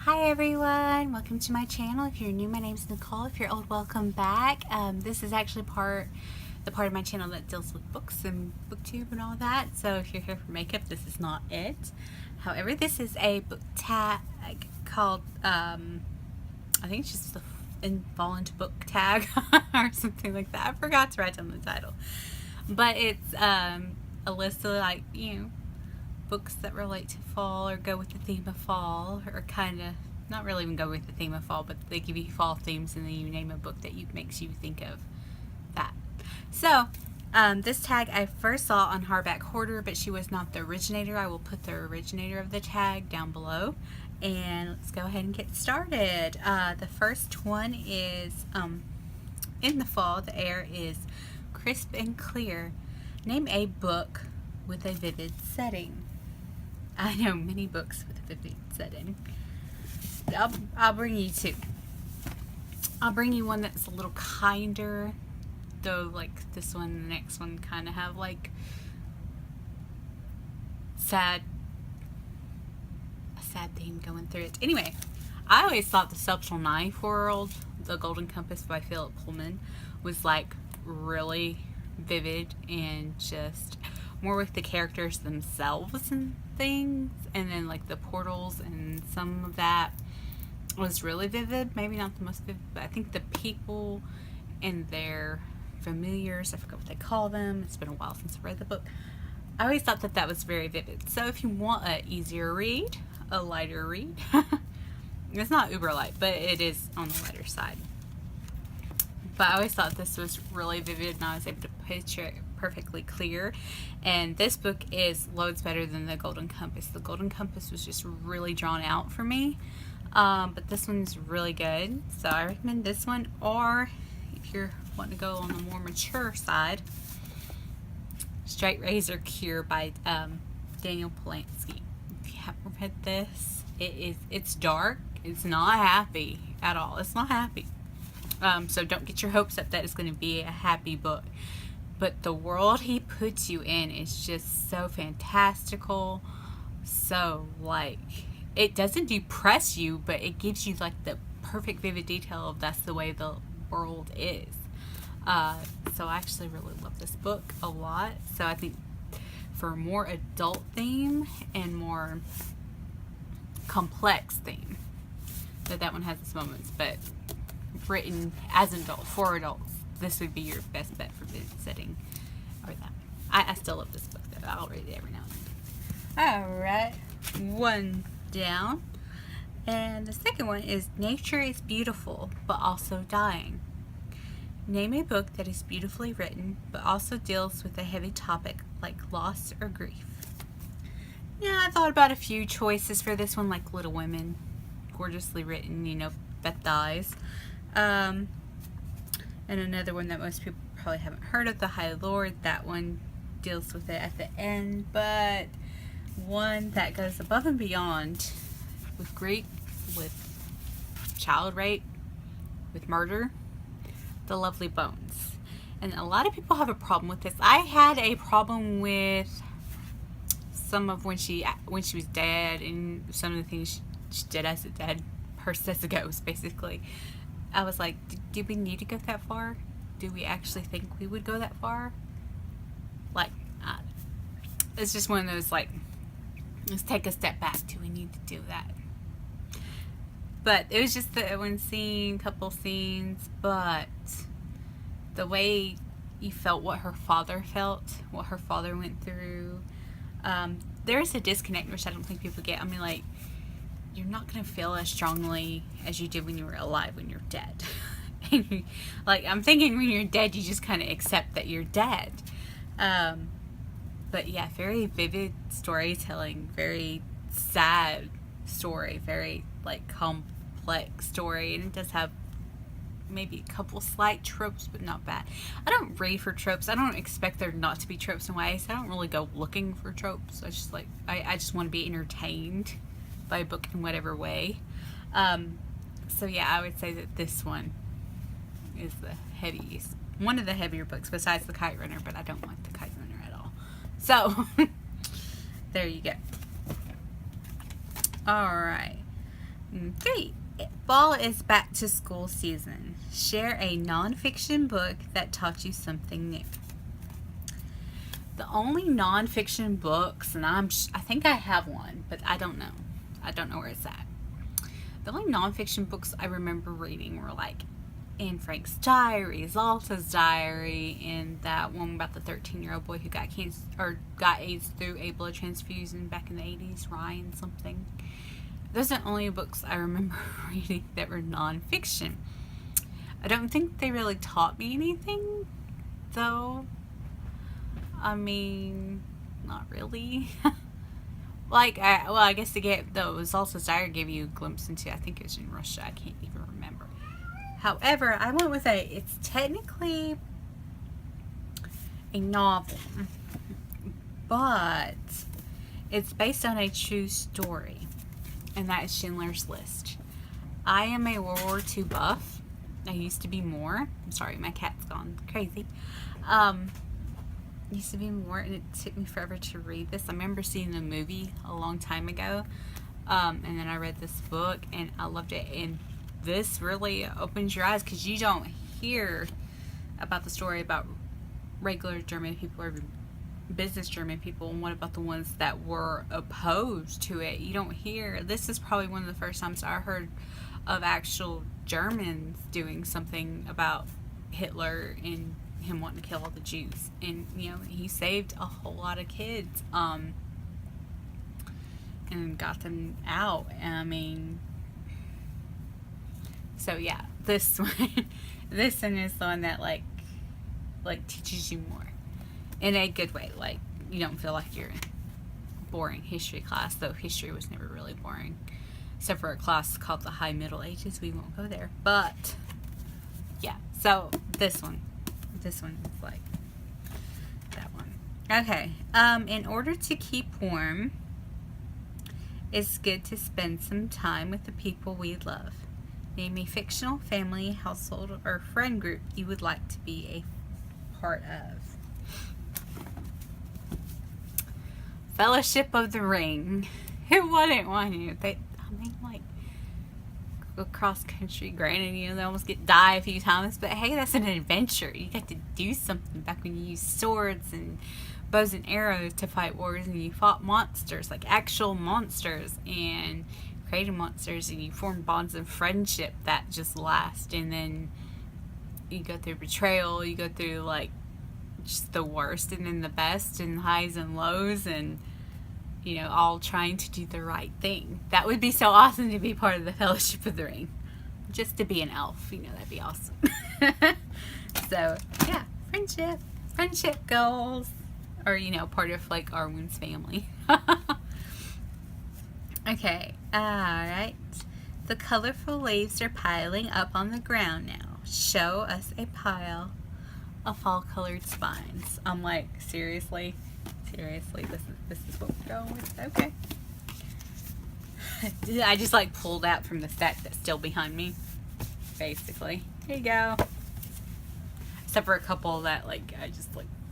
Hi everyone, welcome to my channel. If you're new, my name is Nicole. If you're old, welcome back. This is actually the part of my channel that deals with books and booktube and all that. So if you're here for makeup, this is not it. However, this is a book tag called, I think it's just the Fall into Book tag or something like that. I forgot to write down the title. But it's a list of books that relate to fall or go with the theme of fall, or kind of not really even go with the theme of fall, but they give you fall themes and then you name a book that makes you think of that. So this tag I first saw on Hardback Hoarder, but she was not the originator. I will put the originator of the tag down below, and let's go ahead and get started. The first one is in the fall. The air is crisp and clear. Name a book with a vivid setting. I know many books with a vivid setting. I'll bring you two. I'll bring you one that's a little kinder, though like this one and the next one kind of have like a sad theme going through it. Anyway, I always thought The Subtle Knife World, The Golden Compass by Philip Pullman, was like really vivid and just more with the characters themselves and things, and then like the portals and some of that was really vivid. Maybe not the most vivid, but I think the people and their familiars, I forgot what they call them, it's been a while since I read the book. I always thought that was very vivid. So if you want an easier read, a lighter read, it's not uber light, but it is on the lighter side. But I always thought this was really vivid, and I was able to picture it perfectly clear. And this book is loads better than The Golden Compass. The Golden Compass was just really drawn out for me, but this one's really good. So I recommend this one, or if you're wanting to go on the more mature side, Straight Razor Cure by Daniel Polanski. If you haven't read this, it's dark. It's not happy at all. It's not happy. So don't get your hopes up that it's going to be a happy book. But the world he puts you in is just so fantastical. So, like, it doesn't depress you, but it gives you, like, the perfect vivid detail of that's the way the world is. So I actually really love this book a lot. So I think for a more adult theme and more complex theme, that one has its moments, but written as an adult, for adults, this would be your best bet for vivid setting. Or that. I still love this book though. I'll read it every now and then. Alright, one down. And the second one is Nature is Beautiful, but Also Dying. Name a book that is beautifully written, but also deals with a heavy topic like loss or grief. Yeah, I thought about a few choices for this one, like Little Women. Gorgeously written, Beth dies. And another one that most people probably haven't heard of, The High Lord. That one deals with it at the end, but one that goes above and beyond with grief, with child rape, with murder, The Lovely Bones. And a lot of people have a problem with this. I had a problem with some of when she was dead, and some of the things she did as a dead person, as a ghost, basically. I was like, do we need to go that far? Do we actually think we would go that far? Like, it's just one of those, like, let's take a step back. Do we need to do that? But it was just the one scene, couple scenes, but the way you felt what her father felt, what her father went through, there's a disconnect, which I don't think people get. I mean, like, you're not going to feel as strongly as you did when you were alive when you're dead. Like, I'm thinking when you're dead, you just kind of accept that you're dead. But yeah, very vivid storytelling, very sad story, very, like, complex story. And it does have maybe a couple slight tropes, but not bad. I don't read for tropes. I don't expect there not to be tropes in ways. I don't really go looking for tropes. I just, like, I just want to be entertained by a book in whatever way. So yeah, I would say that this one is the heaviest, one of the heavier books besides The Kite Runner, but I don't like The Kite Runner at all. So there you go. Alright, 3. Fall is back to school season. Share a nonfiction book that taught you something new. The only nonfiction books, and I think I have one, but I don't know. I don't know where it's at. The only nonfiction books I remember reading were like Anne Frank's diary, Zalta's diary, and that one about the 13-year-old boy who got cancer or got AIDS through a blood transfusion back in the 80s, Ryan something. Those are the only books I remember reading that were nonfiction. I don't think they really taught me anything, though. I mean, not really. I guess the Zalta's diary gave you a glimpse into, I think it was in Russia. I can't even remember. However, I went with it's technically a novel, but it's based on a true story, and that is Schindler's List. I am a World War II buff. I used to be more. I'm sorry, my cat's gone crazy. Used to be more, and it took me forever to read this. I remember seeing the movie a long time ago, and then I read this book, and I loved it. And this really opens your eyes, because you don't hear about the story about regular German people or business German people, and what about the ones that were opposed to it? You don't hear. This is probably one of the first times I heard of actual Germans doing something about Hitler and him wanting to kill all the Jews. And he saved a whole lot of kids and got them out. I mean, so yeah, this one is the one that like teaches you more in a good way. Like, you don't feel like you're in boring history class, though history was never really boring, except for a class called the High Middle Ages. We won't go there, but yeah. So this one is like that one. Okay. In order to keep warm, it's good to spend some time with the people we love. Name a fictional family, household, or friend group you would like to be a part of. Fellowship of the Ring. Who wouldn't want to? They go cross country. Granted, they almost die a few times, but hey, that's an adventure. You get to do something. Back when you used swords and bows and arrows to fight wars, and you fought monsters, like actual monsters, and created monsters, and you formed bonds of friendship that just last. And then you go through betrayal, you go through like just the worst and then the best, and highs and lows, and all trying to do the right thing. That would be so awesome to be part of the Fellowship of the Ring. Just to be an elf, that'd be awesome. So yeah, friendship goals, or part of like Arwen's family. Okay, alright. The colorful leaves are piling up on the ground now. Show us a pile of fall-colored spines. I'm like, seriously, this is what we're going with. Okay. I just like pulled out from the stack that's still behind me, basically. Here you go. Except for a couple that I just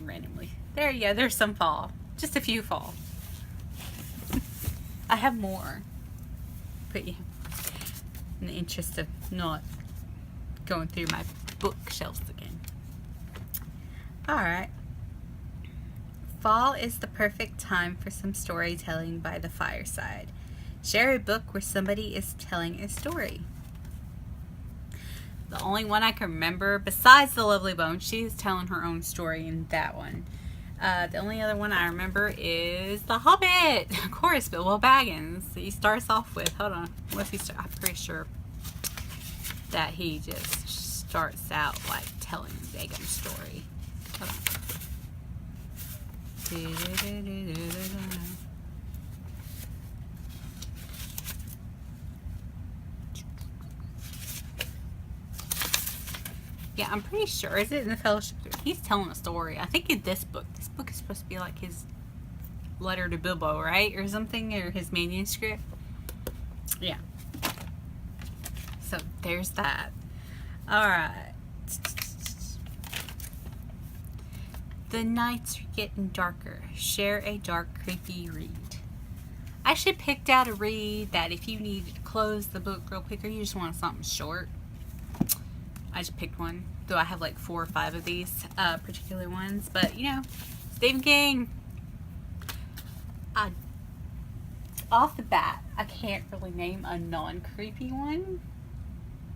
randomly. There you go. There's some fall. Just a few fall. I have more, but yeah, in the interest of not going through my bookshelves again. Alright. Fall is the perfect time for some storytelling by the fireside. Share a book where somebody is telling a story. The only one I can remember, besides The Lovely Bones, she is telling her own story in that one. The only other one I remember is The Hobbit, of course, Bilbo Baggins. He starts off with, hold on, what's he start? I'm pretty sure that he just starts out telling Dagon's story. Hold on. Yeah, I'm pretty sure. Is it in the Fellowship? He's telling a story. I think in this book is supposed to be like his letter to Bilbo, right? Or something, or his manuscript. Yeah. So there's that. Alright. The nights are getting darker. Share a dark, creepy read. I actually picked out a read that if you need to close the book real quick or you just want something short, I just picked one. Though I have like 4 or 5 of these particular ones. But, you know, Stephen King. Off the bat, I can't really name a non-creepy one.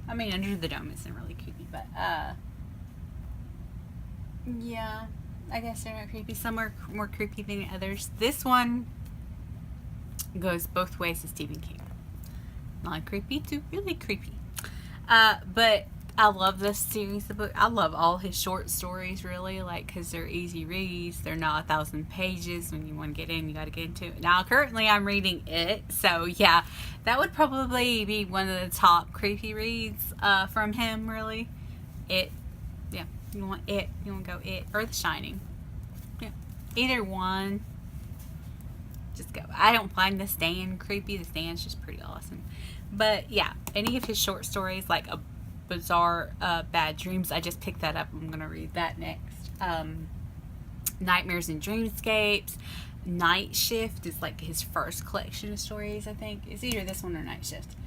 I mean, Under the Dome isn't really creepy, but, yeah, I guess they're not creepy. Some are more creepy than others. This one goes both ways to Stephen King. Non-creepy to really creepy. But I love this series of books. I love all his short stories, really, like, because they're easy reads. They're not 1,000 pages. When you want to get in, you got to get into it. Now, currently, I'm reading It, so yeah, that would probably be one of the top creepy reads from him, really. It, yeah, you want It, you want to go It, or The Shining. Yeah, either one, just go. I don't find The Stand creepy. The Stand's just pretty awesome. But, yeah, any of his short stories, like a Bizarre Bad Dreams. I just picked that up. I'm going to read that next. Nightmares and Dreamscapes. Night Shift is like his first collection of stories, I think. It's either this one or Night Shift.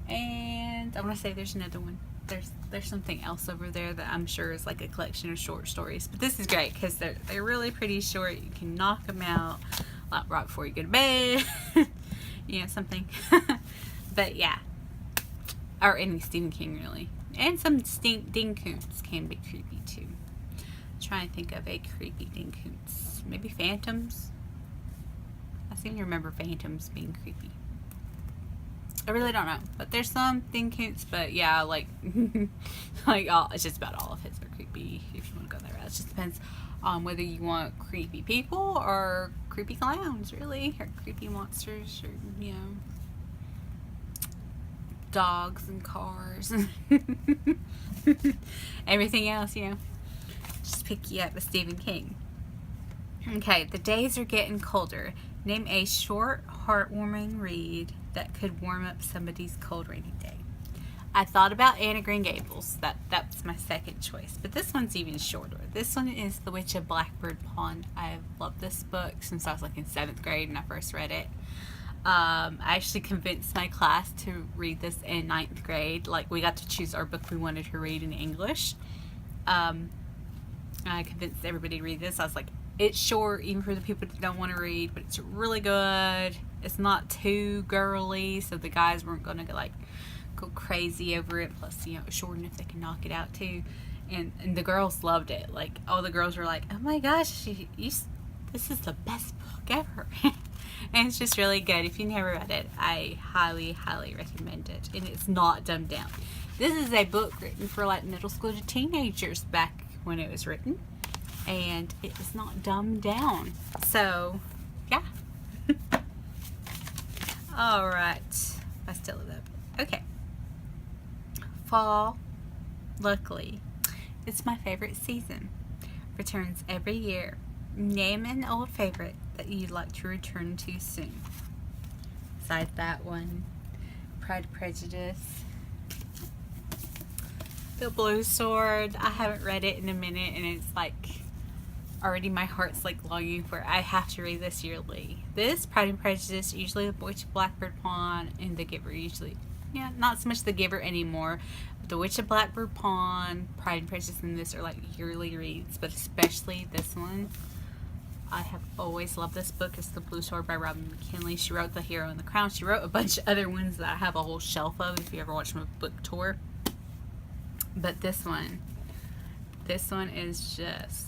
And I want to say there's another one. There's something else over there that I'm sure is like a collection of short stories. But this is great because they're really pretty short. You can knock them out like right before you go to bed. You know, something. But yeah. Or any Stephen King, really. And some Ding Koontz can be creepy too. Trying to think of a creepy Ding Koontz. Maybe Phantoms. I seem to remember Phantoms being creepy. I really don't know, but there's some Ding Koontz. But yeah, like it's just about all of his are creepy. If you want to go that route, it just depends on whether you want creepy people or creepy clowns, really, or creepy monsters, or you know, dogs and cars and everything else, you know. Just pick you up with Stephen King. Okay, the days are getting colder. Name a short, heartwarming read that could warm up somebody's cold, rainy day. I thought about Anne of Green Gables. That's my second choice. But this one's even shorter. This one is The Witch of Blackbird Pond. I've loved this book since I was like in 7th grade when I first read it. I actually convinced my class to read this in 9th grade. Like, we got to choose our book we wanted to read in English. I convinced everybody to read this. I was like, it's short, even for the people that don't want to read, but it's really good. It's not too girly, so the guys weren't going to go crazy over it. Plus, you know, it's short enough they can knock it out too. And the girls loved it. Like, all the girls were like, oh my gosh, this is the best book ever. And it's just really good. If you never read it, I highly, highly recommend it. And it's not dumbed down. This is a book written for like middle school to teenagers back when it was written. And it is not dumbed down. So, yeah. Alright. I still love it. Okay. Fall, luckily, it's my favorite season. Returns every year. Name an old favorite that you'd like to return to soon. Besides that one, Pride and Prejudice. The Blue Sword. I haven't read it in a minute, and it's like already my heart's like longing for it. I have to read this yearly. This, Pride and Prejudice, usually The Witch of Blackbird Pond, and The Giver. Usually, yeah, not so much The Giver anymore. But The Witch of Blackbird Pond, Pride and Prejudice, and this are like yearly reads, but especially this one. I have always loved this book. It's The Blue Sword by Robin McKinley. She wrote The Hero and the Crown. She wrote a bunch of other ones that I have a whole shelf of if you ever watch my book tour. But this one is just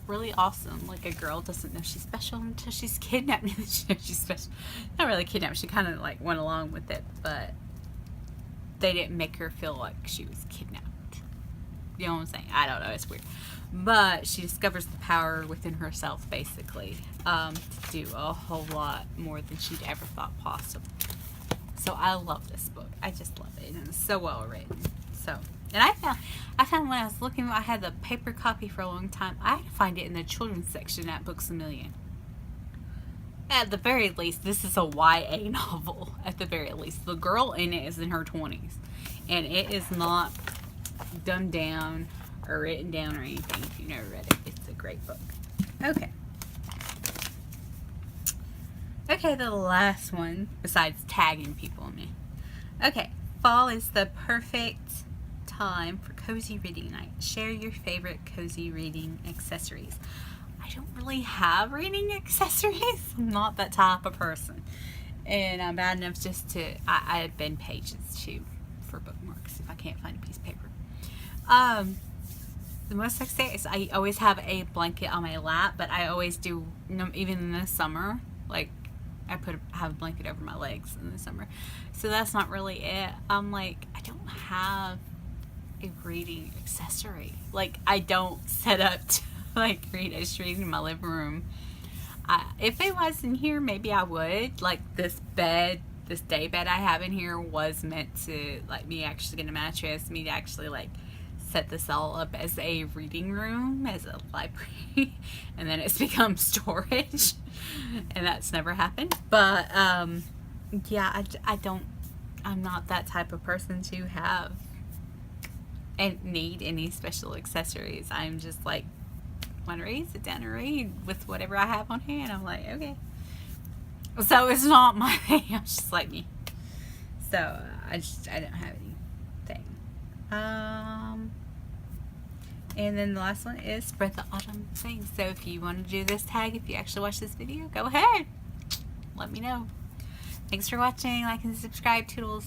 really awesome. Like, a girl doesn't know she's special until she's kidnapped. She knows she's special. Not really kidnapped. She kind of like went along with it, but they didn't make her feel like she was kidnapped. You know what I'm saying? I don't know. It's weird. But she discovers the power within herself, basically, to do a whole lot more than she'd ever thought possible. So I love this book. I just love it. And it's so well written. So, and I found when I was looking, I had the paper copy for a long time. I had to find it in the children's section at Books A Million. At the very least, this is a YA novel. At the very least, the girl in it is in her 20s, and it is not dumbed down or written down or anything. If you never read it, it's a great book. Okay, Okay, the last one, besides tagging people in me. Okay, fall is the perfect time for cozy reading night. Share your favorite cozy reading accessories. I don't really have reading accessories. I'm not that type of person. And I'm bad enough just to, I bend pages too for bookmarks if I can't find a piece of paper. The most exciting is I always have a blanket on my lap, but I always do, even in the summer, like I have a blanket over my legs in the summer. So that's not really it. I'm like, I don't have a reading accessory. Like, I don't set up to like read. I just read in my living room. If it was in here, maybe I would. Like, this day bed I have in here was meant to, like, me actually get a mattress, me to actually like set this all up as a reading room, as a library, and then it's become storage, and that's never happened. But yeah, I'm not that type of person to have and need any special accessories. I'm just like, want to read, sit down and read with whatever I have on hand. I'm like, okay. So it's not my thing. I'm just like me. So I don't have anything. And then the last one is spread the autumn thing. So if you want to do this tag, if you actually watch this video, go ahead. Let me know. Thanks for watching. Like and subscribe. Toodles.